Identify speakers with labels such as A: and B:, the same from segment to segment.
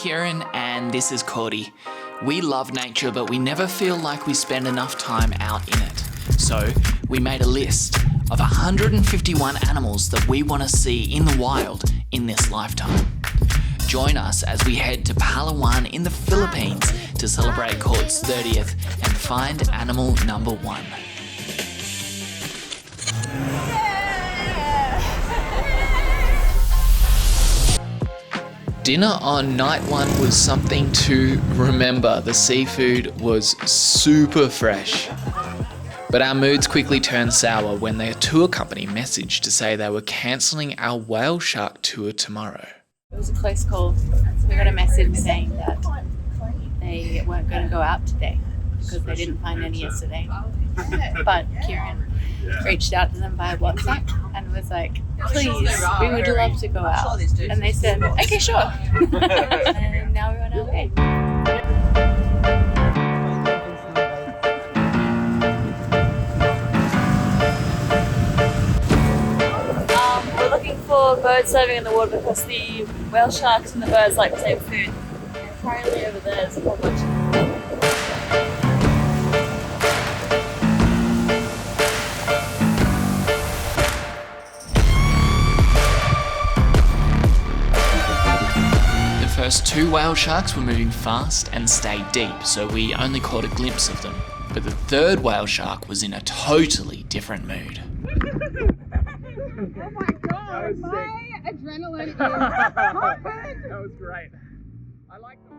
A: Kieran and this is Cordy. We love nature, but we never feel like we spend enough time out in it. So we made a list of 151 animals that we want to see in the wild in this lifetime. Join us as we head to Palawan in the Philippines to celebrate Court's 30th and find animal number 1. Dinner on night 1 was something to remember. The seafood was super fresh. But our moods quickly turned sour when the tour company messaged to say they were cancelling our whale shark tour tomorrow.
B: It was a close call. We got a message saying that they weren't going to go out today because they didn't find any yesterday. But Kieran reached out to them via WhatsApp and was like, please, we would love to go out. And they said, okay, sure. And now we're on our way. We're looking for birds living in the water because the whale sharks and the birds like the same food. Apparently over there is a whole bunch of
A: The first 2 whale sharks were moving fast and stayed deep, so we only caught a glimpse of them. But the 3rd whale shark was in a totally different mood.
C: Oh my god, my adrenaline is pumping!
D: That was great. I like them.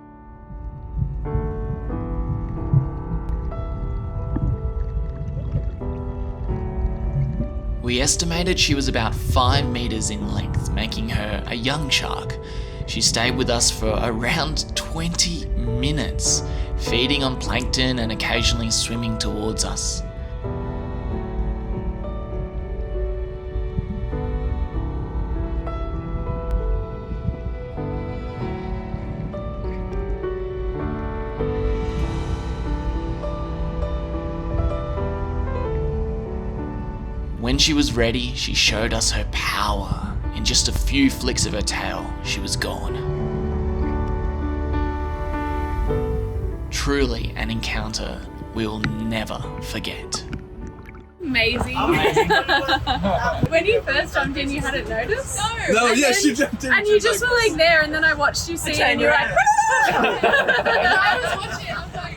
A: We estimated she was about 5 meters in length, making her a young shark. She stayed with us for around 20 minutes, feeding on plankton and occasionally swimming towards us. When she was ready, she showed us her power. In just a few flicks of her tail, she was gone. Truly an encounter we'll never forget.
C: Amazing. When you first jumped in, you hadn't noticed?
D: No,
C: And
D: yeah,
C: then-
D: she jumped in.
C: And you just were like there, and then I watched you see it, and you're like, I was watching, I was like,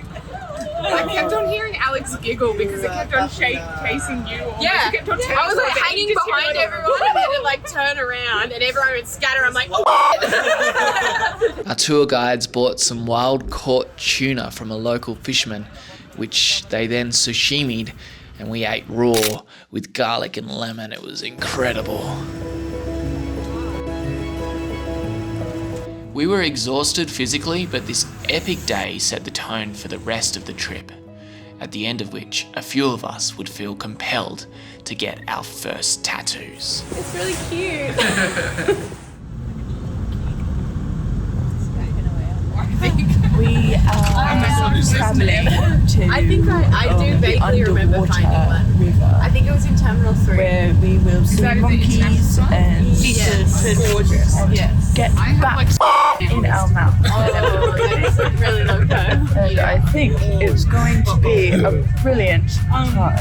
C: I kept on hearing Alex giggle because it kept on chasing you. Yeah, it kept on I was like hanging behind everyone, and then it like turn around, and everyone would scatter. I'm like, oh.
A: Our tour guides bought some wild-caught tuna from a local fisherman, which they then sashimied, and we ate raw with garlic and lemon. It was incredible. We were exhausted physically, but this epic day set the tone for the rest of the trip, at the end of which a few of us would feel compelled to get our first tattoos.
C: It's really cute.
E: We are travelling to
C: I think I do vaguely remember finding one.
E: river
C: I think it was in Terminal 3.
E: where we will see
C: that is the
E: monkeys
C: international
E: and
C: Yes. Gorgeous.
E: and
C: Yes.
E: get back in our mouth.
C: Oh, that is a really long time.
E: And I think it's going to be a brilliant time.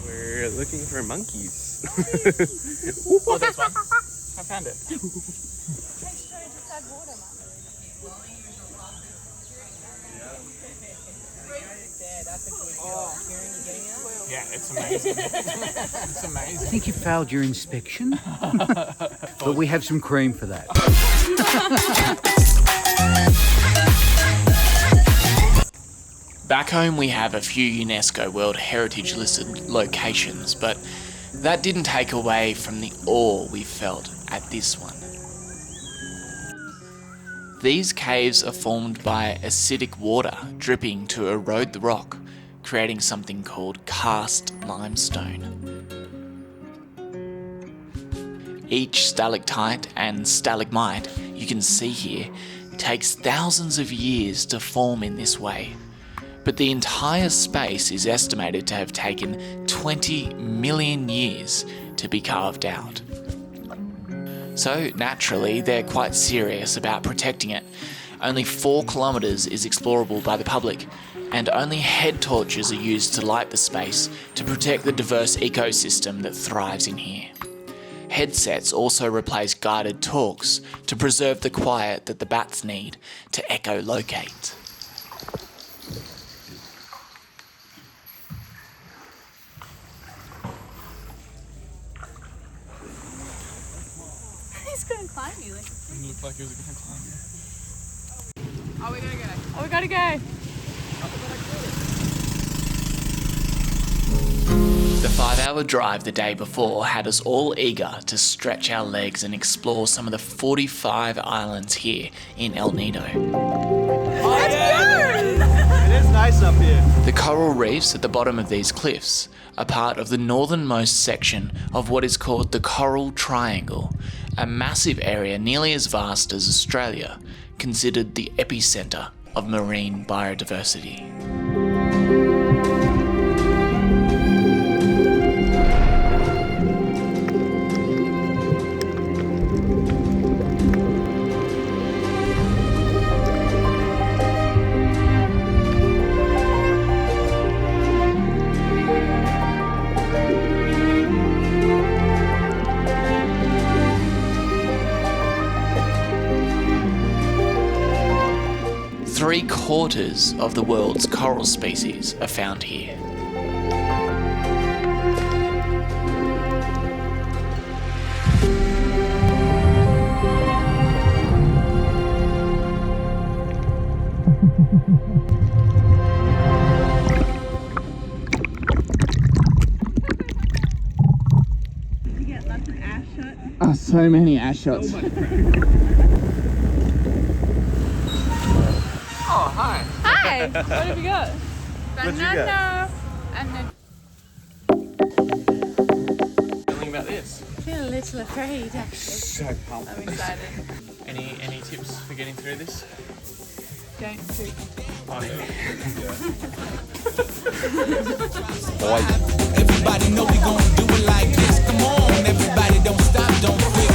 D: We're looking for monkeys. Oh, there's one. I found it. Yeah, it's amazing. It's amazing.
F: I think you failed your inspection, but we have some cream for that.
A: Back home we have a few UNESCO World Heritage listed locations, but that didn't take away from the awe we felt at this one. These caves are formed by acidic water dripping to erode the rock, creating something called karst limestone. Each stalactite and stalagmite you can see here takes thousands of years to form in this way, but the entire space is estimated to have taken 20 million years to be carved out. So naturally, they're quite serious about protecting it. Only 4 kilometres is explorable by the public, and only head torches are used to light the space to protect the diverse ecosystem that thrives in here. Headsets also replace guided talks to preserve the quiet that the bats need to echolocate.
B: He's gonna climb you. Like.
D: It looked like he was going to climb.
C: Oh, we gotta go. Oh, we gotta go.
A: The 5-hour drive the day before had us all eager to stretch our legs and explore some of the 45 islands here in El Nido.
D: It is nice up here.
A: The coral reefs at the bottom of these cliffs are part of the northernmost section of what is called the Coral Triangle, a massive area nearly as vast as Australia, considered the epicentre of marine biodiversity. 3/4 of the world's coral species are found here.
D: So many ash shots. Oh, hi.
C: Hi. What have you got? Banana. And then.
D: Feeling about this?
B: I feel a little afraid, actually.
D: So pumped.
C: I'm excited.
D: Any tips for getting through this?
C: Don't poop.
D: Oh, yeah.
G: Everybody know we gon' do it like this. Come on, everybody don't stop, don't quit.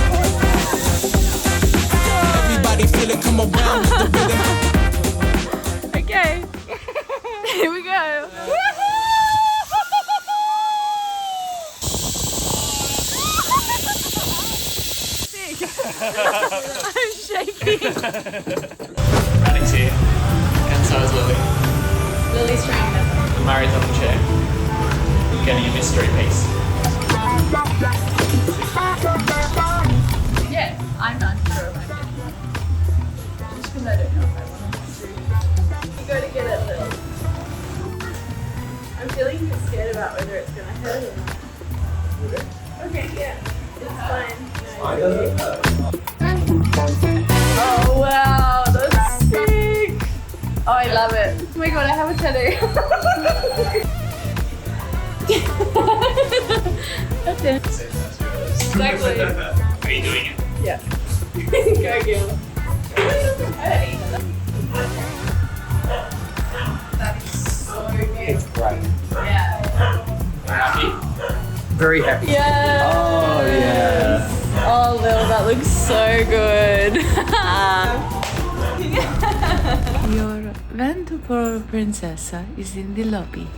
G: Everybody feel it, come around with the rhythm.
C: Okay. Here we go. Sick. I'm shaking.
A: Radix here, and so is Lily.
B: Lily's trying to.
A: Murray's on the chair, getting a mystery piece.
B: Yeah, I'm not sure if I'm getting one. Just because I don't know if I want to. You go to get it, Lil. I'm feeling scared about whether it's going to hurt or not. Okay, yeah. It's fine. Oh, wow. That's sick. Oh, I love it. Oh my god, I have a tattoo. That's it. Exactly.
A: Are you doing it?
B: Yeah. Go, Gil. Hey. That is so good.
F: It's great.
B: Yeah.
A: Happy?
F: Very happy.
B: Yes.
F: Oh, yeah.
B: Oh, Lil, that looks so good. Your van to Puerto Princessa is in the lobby.